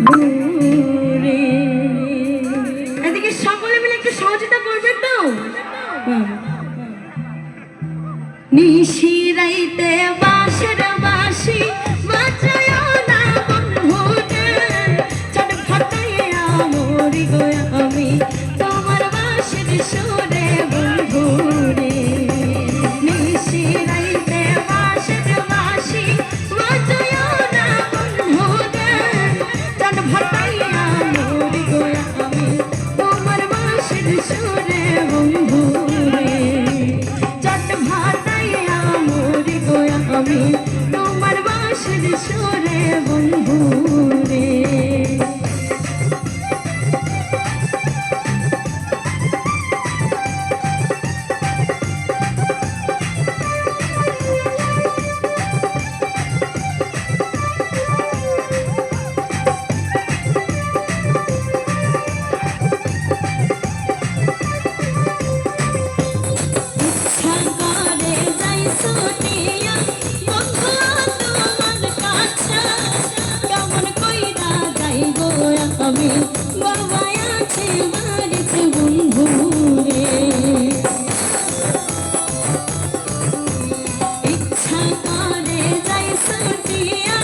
বন্ধুরে। এদিকে সকলে মিলে একটু সহযোগিতা করবেন তো। নিশিরাইতে বাঁশের বাঁশি বাজায় না বন্ধুরে, চট ফাটাইয়া মরি গো আমি তোমার বাঁশির সুরে বন্ধুরে। নিশিরাইতে বাঁশের বাঁশি বাজায় না বন্ধুরে, চট ফাটাইয়া মরি গো আমি তোমার বাঁশির সুরে বন্ধুরে। চট ফাটাইয়া মরি গো আমি তোমার বাঁশির সুরে বন্ধুরে। আমি বাবা আছে বাড়িতে বন্ধুরে, ইচ্ছা করে যাই ছুটিয়া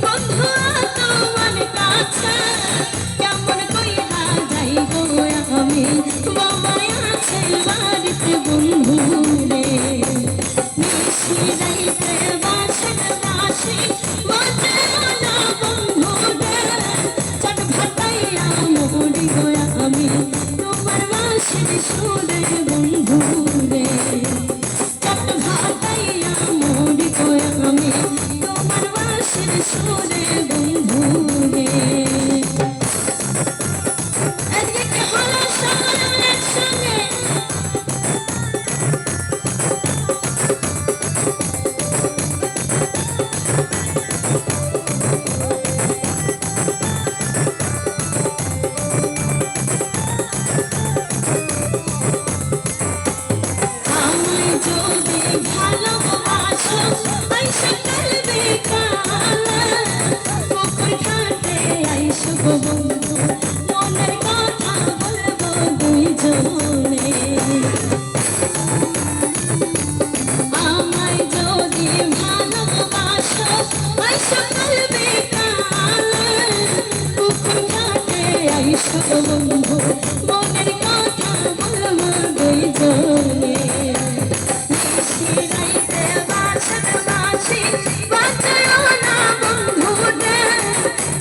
বন্ধু তোমার কাছে, কেমন কইরা যাই গো আমি বাবা আছে বাড়িতে বন্ধুরে। নিশিরাইতে বাঁশের বাঁশি বাজে না বন্ধুরে, চট ফাটাইয়া মরি গো আমি তোমার বাঁশির সুরে বন্ধুরে। চট ফাটাইয়া মরি গো আমি তোমার বাঁশির সুরে বন্ধুরে। এদিকে হলো সকলে একসঙ্গে আমায় যদি ভালোবাসো আইসা কালবে কালা, পুকুর ঘাটে আইসো গো বন্ধু মনের কথা বলবো দুইজনে। আমায় যদি ভালোবাসো আইসা কালবে কালা, পুকুর ঘাটে আইসো গো বন্ধু মনের কথা বলবো দুইজনে। নিশিরাইতে বাঁশের বাঁশি বাজায় না বন্ধুরে,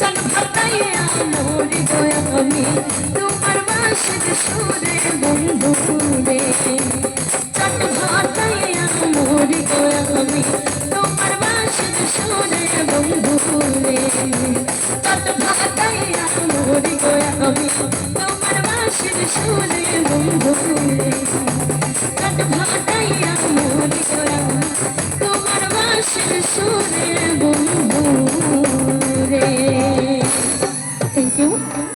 চট ফাটাইয়া মরি গো আমি তোমার বাঁশির সুরে বন্ধুরে। চট ফাটাইয়া মরি গো আমি তোমার বাঁশির সুরে বন্ধুরে। চট ফাটাইয়া মরি গো আমি তোমার বাঁশির সুরে বন্ধুরে। চট ফাটাইয়া